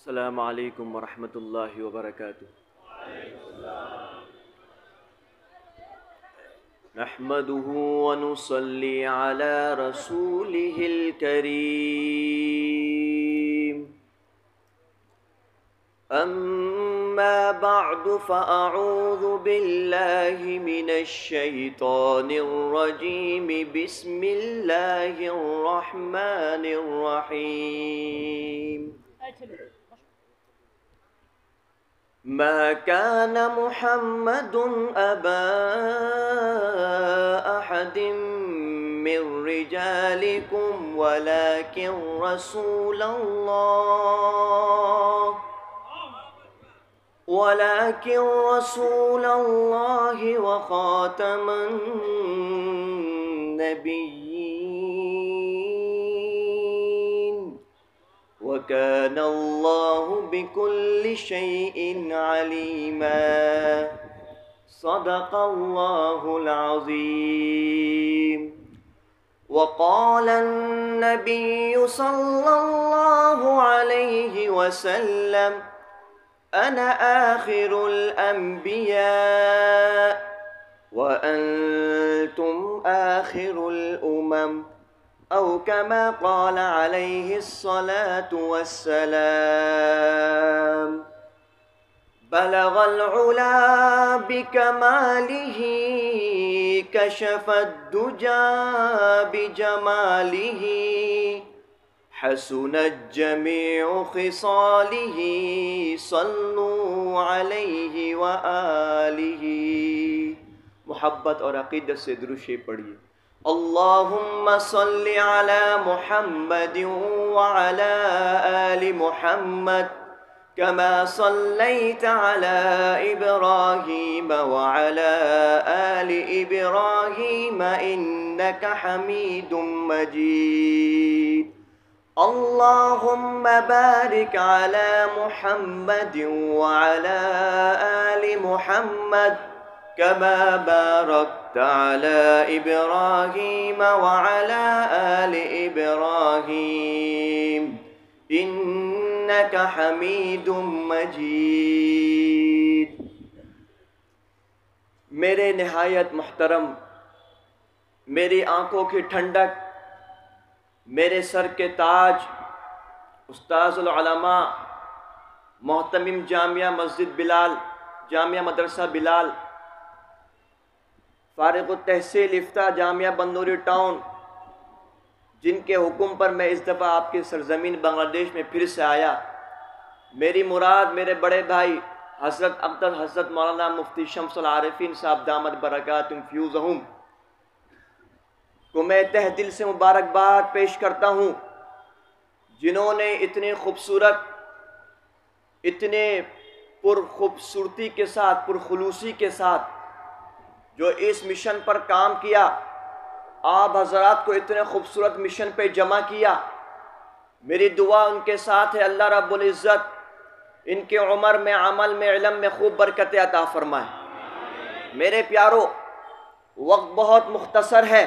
अस्सलामु अलैकुम वरहमतुल्लाहि वबरकातुहू। नहमदुहु व नुसल्ली अला रसूलिहिल करीम। अम्मा बअदु फ़अऊज़ु बिल्लाहि मिनश शैतानिर रजीम। बिस्मिल्लाहिर रहमानिर रहीम। मा कान मुहम्मदुन अबा अहदिम मिर रिजालिकुम वलाकिन रसूलल्लाहि व खातमन नबिय्यीन व कानल्लाहु बिकुल्लि शैइन अलीमा। सदक़ल्लाहुल अज़ीम। वक़ाल अन्नबिय्यु सल्लल्लाहु अलैहि वसल्लम अना आखिरुल अंबिया व अंतुम आखिरुल उमम औ कमा क़ाल अलैहिस्सलातु वस्सलाम। बलगल उला बिकमालिही कशफद्दुजा बिजमालिही हसुनत जमीउ खिसालिही सल्लू अलैहि व आलिही। मोहब्बत और अक़ीदत से दुरूद शरीफ पढ़िए। अल्लाहुम्मा सल्लि अला मुहम्मदिन व अला आलि मुहम्मद कमा सल्लैता अला इब्राहीम व अला आलि इब्राहीम इन्नका हमीदुम मजीद। अल्लाहुम्मा बारिक अला मुहम्मदिन व अला आलि मुहम्मद कमा बारकता अला इब्राहीम व अला आलि इब्राहीम इन्नका हमीदुम मजीद। मेरे निहायत मुहतरम, मेरी आंखों की ठंडक, मेरे सर के ताज, उस्ताज़ुल उलमा मोहतमिम जामिया मस्जिद बिलाल, जामिया मदरसा बिलाल, फारिग़ुत तहसील इफ्ता जामिया बंदूरी टाउन, जिनके हुक्म पर मैं इस दफ़ा आपकी सरज़मीन बांग्लादेश में फिर से आया। मेरी मुराद मेरे बड़े भाई हज़रत अक़दस हज़रत मौलाना मुफ्ती शम्सुल आरिफ़ीन साहब दामत बरकातुहुम फ़ियूज़हुम को मैं तहे दिल से मुबारकबाद पेश करता हूँ, जिन्होंने इतने खूबसूरत, इतने पुरखूबसूरती के साथ, पुरखुलूसी के साथ जो इस मिशन पर काम किया, आप हज़रात को इतने खूबसूरत मिशन पे जमा किया। मेरी दुआ उनके साथ है, अल्लाह रब्बुल इज़्ज़त इनके उम्र में, अमल में, इल्म में खूब बरकत अता फरमाए। मेरे प्यारो, वक्त बहुत मुख्तसर है,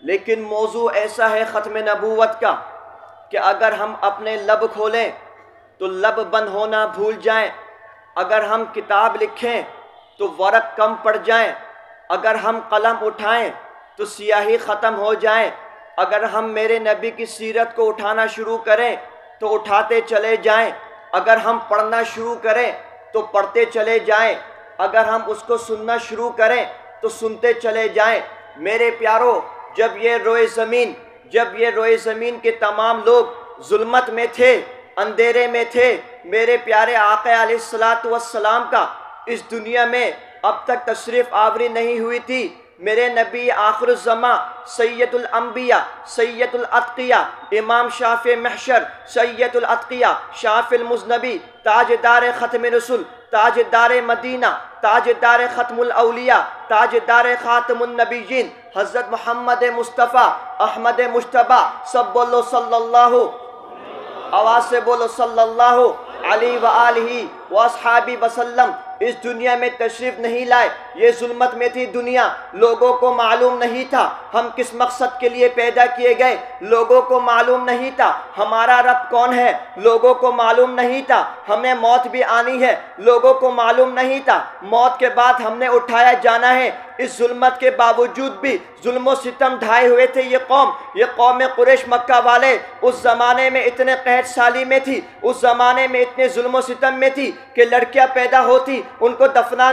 लेकिन मौजू ऐसा है ख़त्म नबूवत का कि अगर हम अपने लब खोलें तो लब बंद होना भूल जाएं। अगर हम किताब लिखें तो वरक कम पड़ जाएं। अगर हम कलम उठाएं तो स्याही ख़त्म हो जाए। अगर हम मेरे नबी की सीरत को उठाना शुरू करें तो उठाते चले जाएं। अगर हम पढ़ना शुरू करें तो पढ़ते चले जाएं। अगर हम उसको सुनना शुरू करें तो सुनते चले जाएं। मेरे प्यारो, जब ये रोए ज़मीन के तमाम लोग जुल्मत में थे, अंधेरे में थे, मेरे प्यारे आका अलैहिस्सलातु वस्सलाम का इस दुनिया में अब तक तशरीफ़ आवरी नहीं हुई थी। मेरे नबी आखिरुज़्ज़मा सैयदुल अंबिया, सैयदुल अत्क़िया, इमाम शाफ़े महशर, सैयदुल अत्क़िया, शाफ़िल मुज़नबी, ताजदार ख़त्म रसूल, ताजदार मदीना, ताजदार ख़त्मुल औलिया, ताजदार ख़ातमुन नबिय्यीन हज़रत मोहम्मद मुस्तफ़ा अहमद मुश्तबा। सब बोलो सल्लल्लाहु, आवाज़ से बोलो सल्लल्लाहु अलैहि व आलिहि व अस्हाबी वसल्लम। इस दुनिया में तशरीफ नहीं लाए। ये जुल्मत में थी दुनिया, लोगों को मालूम नहीं था हम किस मकसद के लिए पैदा किए गए, लोगों को मालूम नहीं था हमारा रब कौन है, लोगों को मालूम नहीं था हमें मौत भी आनी है, लोगों को मालूम नहीं था मौत के बाद हमने उठाया जाना है। इस जुल्मत के बावजूद भी जुल्म सितम ढाए हुए थे ये कौम कुरैश मक्का वाले उस ज़माने में इतने कहर साली में थी, उस ज़माने में इतने जुल्म सितम में थी कि लड़कियां पैदा होती उनको दफना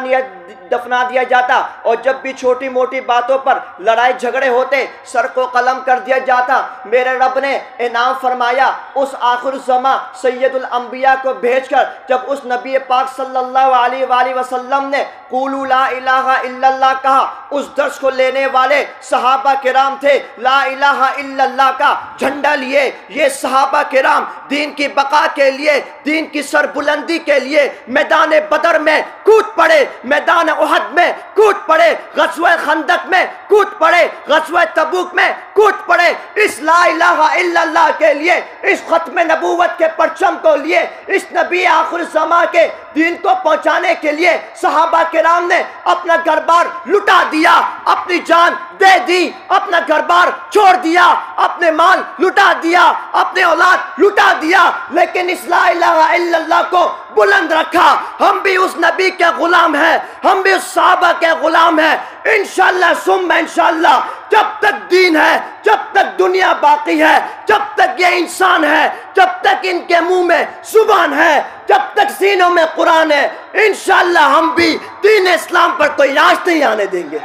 दिया जाता, और जब भी छोटी मोटी बातों पर लड़ाई झगड़े होते सर को कलम कर दिया जाता। मेरे रब ने इनाम फरमाया उस आखिर ज़मा सैयदुल अंबिया को भेजकर, जब उस नबी पाक सल्लल्लाहु अलैहि वसल्लम ने क़ुलू ला इलाहा इल्लल्लाह कहा, उस दर्स को लेने वाले सहाबा किराम थे। ला इलाहा इल्लल्लाह का झंडा लिए ये सहाबा किराम दीन की बका के लिए, दीन की सरबुलंदी के लिए मैदान बदर में कूद पड़े, मैदान उहद में कूद पड़े, ग़ज़वा खंदक में कूद पड़े, ग़ज़वा तबूक में कूद पड़े। इस ला इलाहा इल्लल्लाह के लिए, इस खत्म नबूवत के परचम को लिए, इस नबी आखिर ज़मा के दीन को पहुंचाने के लिए सहाबा किराम ने अपना घर-बार लुटा दिया, अपनी जान दे दी, अपना घर-बार छोड़ दिया, अपने माल लुटा दिया, अपने औलाद लुटा दिया, लेकिन इस ला इलाहा इल्लल्लाह को बुलंद रखा। हम भी उस नबी के गुलाम हैं, हम भी उस सहाबा के गुलाम हैं। इंशाअल्लाह सुम्मा इंशाअल्लाह जब तक दीन है, जब तक दुनिया बाकी है, जब तक ये इंसान है, जब तक इनके मुंह में जुबान है, जब तक सीनों में कुरान है, इंशाअल्लाह हम भी दीन इस्लाम पर कोई आँच नहीं आने देंगे।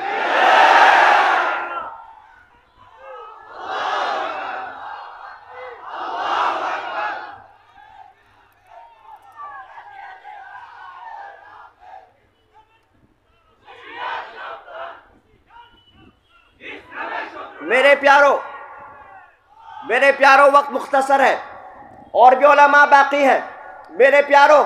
मेरे प्यारो वक्त मुख्तसर है और भी उलमा बाकी है। मेरे प्यारो,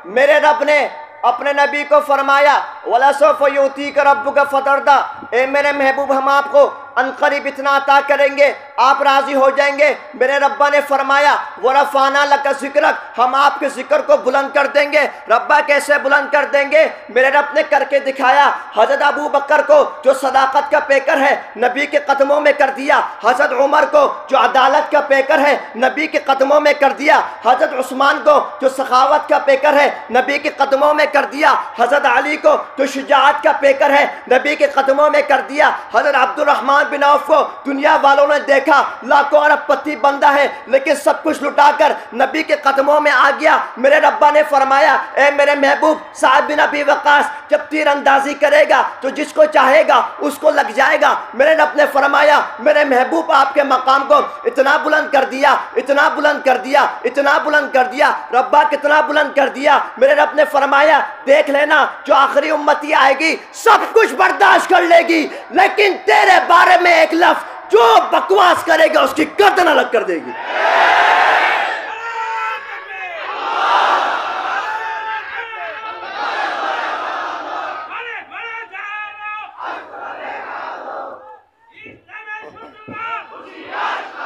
मेरे रब ने अपने नबी को फरमाया वला सौफ युतीका रब्बुका फतरदा, ए मेरे महबूब हम आपको अनकरीब इतना अता करेंगे आप राजी हो जाएंगे। मेरे रब्बा ने फरमाया वरफ़ाना लका ज़िक्रक, हम आपके जिक्र को बुलंद कर देंगे। रब्बा कैसे बुलंद कर देंगे? मेरे रब ने करके दिखाया। हज़रत अबू बकर को जो सदाकत का पेकर है नबी के कदमों में कर दिया, हज़रत उमर को जो अदालत का पेकर है नबी के कदमों में कर दिया, हज़रत उस्मान को जो सखावत का पेकर है नबी के कदमों में कर दिया, हज़रत अली को जो शुजाअत का पेकर है नबी के कदमों में कर दिया, हज़रत अब्दुर्रहमान बिन औफ को दुनिया वालों ने देखा लाखों अरबपति बंदा है लेकिन सब कुछ लुटाकर नबी के कदमों में आ गया। मेरे रब्बा ने फरमाया ए मेरे महबूब साद बिन अबी वक़ास जब तीर अंदाजी करेगा तो जिसको चाहेगा उसको लग जाएगा। मेरे रब ने फरमाया मेरे महबूब आपके मकाम को इतना बुलंद कर दिया, इतना बुलंद कर दिया, इतना बुलंद कर दिया। रब्बा कितना बुलंद कर दिया। मेरे रब ने फरमाया देख लेना जो आखिरी उम्मती आएगी सब कुछ बर्दाश्त कर लेगी लेकिन तेरे बारे में एक लफ्ज जो बकवास करेगा उसकी गर्दन अलग कर देगी।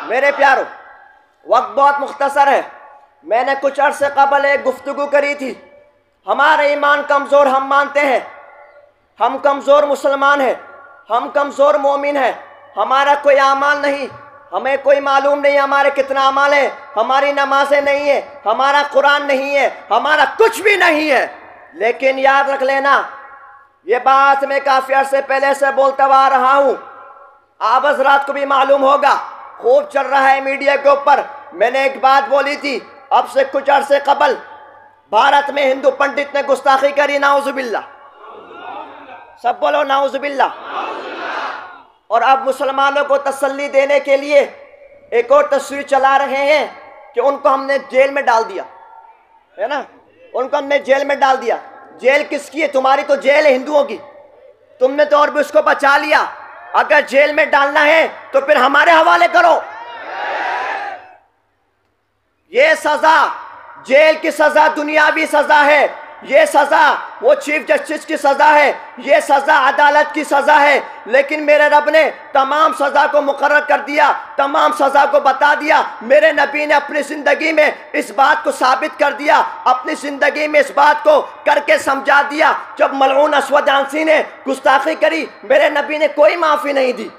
मेरे प्यारो वक्त बहुत मुख्तसर है। मैंने कुछ अरसे कबल एक गुफ्तगू करी थी। हमारा ईमान कमज़ोर हम मानते हैं, हम कमज़ोर मुसलमान हैं, हम कमज़ोर मोमिन हैं, हमारा कोई अमाल नहीं, हमें कोई मालूम नहीं हमारे कितना अमाल है, हमारी नमाजें नहीं है, हमारा कुरान नहीं है, हमारा कुछ भी नहीं है। लेकिन याद रख लेना ये बात मैं काफ़ी अरसे पहले से बोलता हुआ आ रहा हूँ, आप हज़रात को भी मालूम होगा, खूब चल रहा है मीडिया के ऊपर। मैंने एक बात बोली थी अब से कुछ अरसे कबल, भारत में हिंदू पंडित ने गुस्ताखी करी, नाउज़ुबिल्लाह, सब बोलो नाउज़ुबिल्लाह। और अब मुसलमानों को तसल्ली देने के लिए एक और तस्वीर चला रहे हैं कि उनको हमने जेल में डाल दिया, है ना, उनको हमने जेल में डाल दिया। जेल किसकी है? तुम्हारी तो जेल है हिंदुओं की, तुमने तो और भी उसको बचा लिया। अगर जेल में डालना है तो फिर हमारे हवाले करो। ये सजा, जेल की सजा दुनियावी सजा है, ये सज़ा वो चीफ जस्टिस की सज़ा है, ये सज़ा अदालत की सज़ा है, लेकिन मेरे रब ने तमाम सज़ा को मुकर्रर कर दिया, तमाम सज़ा को बता दिया। मेरे नबी ने अपनी ज़िंदगी में इस बात को साबित कर दिया, अपनी ज़िंदगी में इस बात को करके समझा दिया। जब मलऊन अस्वद आंसी ने गुस्ताखी करी, मेरे नबी ने कोई माफ़ी नहीं दी,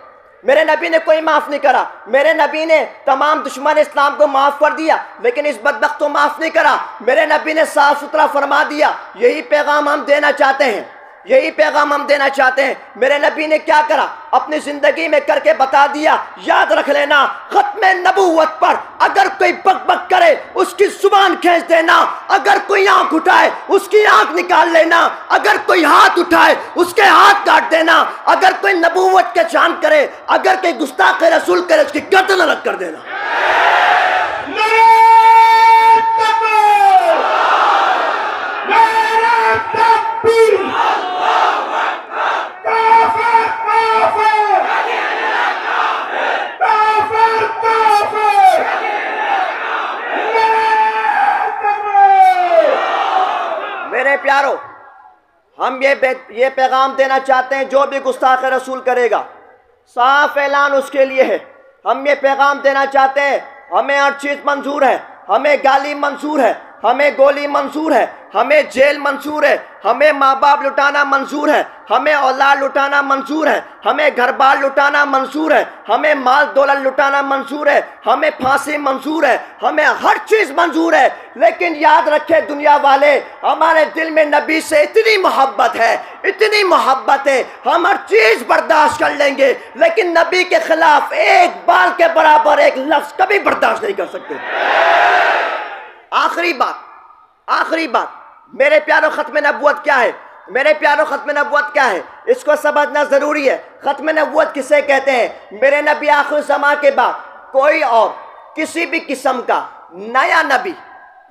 मेरे नबी ने कोई माफ़ नहीं करा। मेरे नबी ने तमाम दुश्मन इस्लाम को माफ़ कर दिया, लेकिन इस बदबख्त को माफ़ नहीं करा। मेरे नबी ने साफ सुथरा फरमा दिया। यही पैगाम हम देना चाहते हैं, यही पैगाम हम देना चाहते हैं। मेरे नबी ने क्या करा, अपनी ज़िंदगी में करके बता दिया। याद रख लेना, ख़त्म नबूवत पर अगर कोई बक बक करे उसकी जुबान खींच देना, अगर कोई आंख उठाए उसकी आंख निकाल लेना, अगर कोई हाथ उठाए उसके हाथ काट देना, अगर कोई नबूवत के चांद करे, अगर कोई गुस्ताख रसूल करे उसकी गर्दन अलग कर देना। मेरे प्यारो, हम ये पैगाम देना चाहते हैं, जो भी गुस्ताख रसूल करेगा साफ ऐलान उसके लिए है। हम ये पैगाम देना चाहते हैं, हमें हर चीज़ मंजूर है, हमें गाली मंजूर है, हमें गोली मंजूर है, हमें जेल मंजूर है, हमें माँ बाप लुटाना मंजूर है, हमें औलाद लुटाना मंजूर है, हमें घर बार लुटाना मंजूर है, हमें माल दौलत लुटाना मंजूर है, हमें फांसी मंजूर है, हमें हर चीज़ मंजूर है। लेकिन याद रखे दुनिया वाले, हमारे दिल में नबी से इतनी मोहब्बत है, इतनी मोहब्बत है, हम हर चीज़ बर्दाश्त कर लेंगे, लेकिन नबी के खिलाफ एक बाल के बराबर एक लफ्ज़ कभी बर्दाश्त नहीं कर सकते। आखिरी बात, मेरे प्यारो, ख़त्म नबूवत क्या है? मेरे प्यारो, ख़त्म नबूवत क्या है? इसको समझना ज़रूरी है। ख़त्म नबूवत किसे कहते हैं? मेरे नबी आखिर ज़मां के बाद कोई और किसी भी किस्म का नया नबी,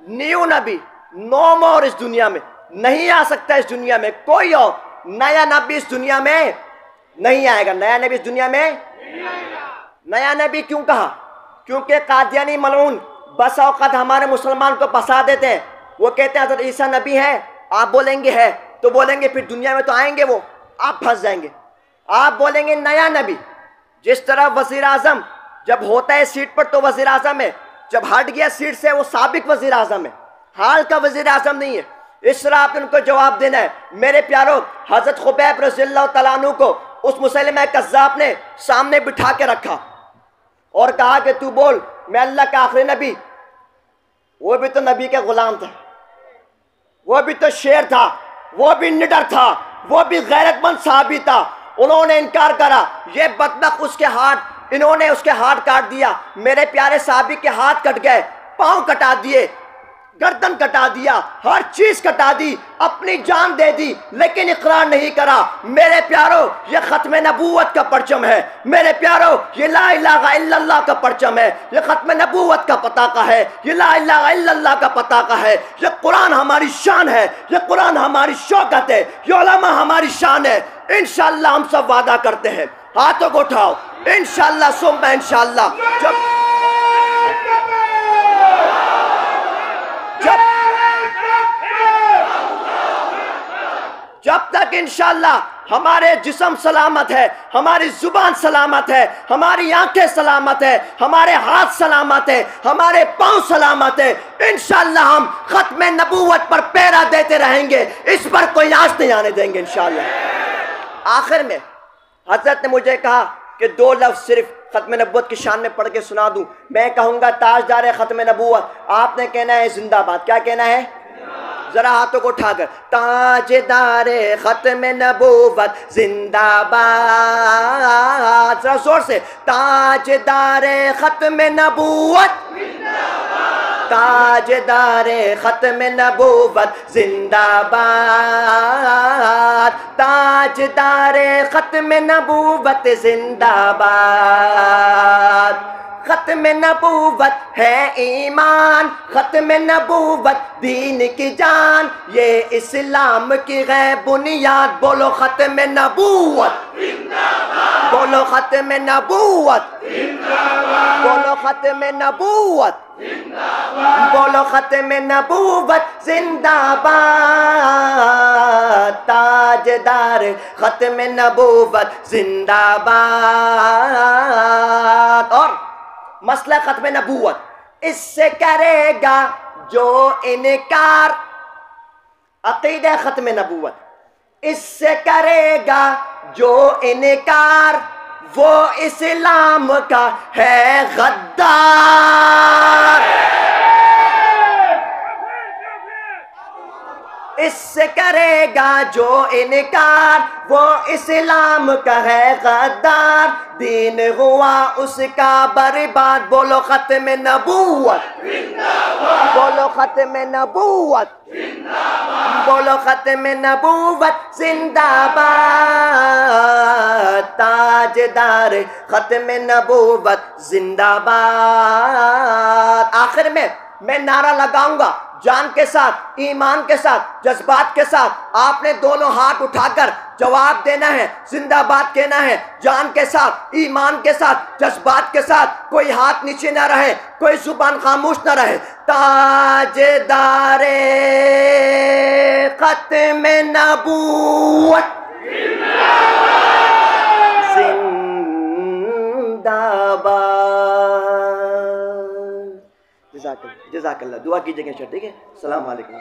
न्यू नबी नो मोर इस दुनिया में नहीं आ सकता। इस दुनिया में कोई और नया नबी इस दुनिया में नहीं आएगा। नया नबी इस दुनिया में नया नबी क्यों कहा? क्योंकि कादियानी मलऊन बस औक़ात हमारे मुसलमान को फंसा देते हैं। वो कहते हैं हज़रत ईसा नबी है, आप बोलेंगे है तो बोलेंगे फिर दुनिया में तो आएंगे वो, आप फंस जाएंगे। आप बोलेंगे नया नबी, जिस तरह वज़ीर आज़म जब होता है सीट पर तो वज़ीर आज़म है, जब हट गया सीट से वो साबिक वज़ीर आज़म है, हाल का वज़ीर आज़म नहीं है। इस तरह आपने उनको जवाब देना है। मेरे प्यारो, हज़रत खुबैब रज़ियल्लाहु तआला अन्हु को उस मुसैलिमा कज़्ज़ाब ने सामने बिठा के रखा और कहा कि तू बोल, मैं अल्लाह का आखिरी नबी। वो भी तो नबी के गुलाम था, वो भी तो शेर था, वो भी निडर था, वो भी गैरतमंद साहबी था। उन्होंने इनकार करा। ये बदबख्त उसके हाथ, इन्होंने उसके हाथ काट दिया। मेरे प्यारे साहबी के हाथ कट गए, पाँव कटा दिए, गर्दन कटा दिया, हर चीज कटा दी, अपनी जान दे दी, लेकिन इकरार नहीं करा। मेरे प्यारो, ये खत्म नबूवत का परचम है। मेरे प्यारो, ये ला इलाहा इल्लल्लाह का परचम है। ये खत्म नबूवत का पताका है। ये ला इलाहा इल्लल्लाह का पताका है। ये कुरान हमारी शान है, ये कुरान हमारी शौकत है, ये उलमा हमारी शान है। इंशाअल्लाह हम सब वादा करते हैं, हाथों को उठाओ, इंशाअल्लाह सुम्मा इंशाअल्लाह। जब तक इंशाअल्लाह हमारे जिस्म सलामत है, हमारी जुबान सलामत है, हमारी आंखें सलामत है, हमारे हाथ सलामत है, हमारे पांव सलामत है, इंशाअल्लाह हम खत्म नबूवत पर पहरा देते रहेंगे। इस पर कोई आँच नहीं आने देंगे इंशाअल्लाह। आखिर में हजरत ने मुझे कहा कि 2 लफ्ज़ सिर्फ खत्म नबूवत की शान में पढ़ के सुना दूं। मैं कहूँगा ताजदार खत्म नबूवत, आपने कहना है जिंदाबाद। क्या कहना है? जरा हाथों को उठाकर, ताजदारे खत्म नबूवत जिंदाबाद। जरा जोर से, ताजदारे खत्म नबूवत, ताजदारे खत्म नबूवत जिंदाबाद, ताजदारे खत्म नबूवत जिंदाबाद। खत्म नबूवत है ईमान, खत्म नबूवत दीन की जान, ये इस्लाम की है बुनियाद। बोलो खत्म नबूवत, बोलो खत्म नबूवत, बोलो खत्म नबूवत, बोलो खत्म नबूवत जिंदाबाद। ताजदार खत्म नबूवत जिंदाबाद। और मसला खत्म नबूवत, इससे करेगा जो इनकार, अकीदा खत्म नबूवत, इससे करेगा जो इनकार, वो इस्लाम का है गद्दार। इससे करेगा जो इनकार, वो इस्लाम का है गद्दार। दीन हुआ उसका बर्बाद। बोलो खत्म नबूवत, बोलो खत्म नबूवत, बोलो खत्म नबूवत जिंदाबाद। ताजदार खत्म नबूवत जिंदाबाद। आखिर में मैं नारा लगाऊंगा जान के साथ, ईमान के साथ, जज्बात के साथ। आपने दोनों हाथ उठाकर जवाब देना है, जिंदाबाद कहना है, जान के साथ, ईमान के साथ, जज्बात के साथ। कोई हाथ नीचे ना रहे, कोई जुबान खामोश ना रहे। ताजदारे खत्म नबूवत जिंदाबाद। जज़ाकल्लाह, दुआ कीजिएगा, ठीक है। अस्सलाम वालेकुम।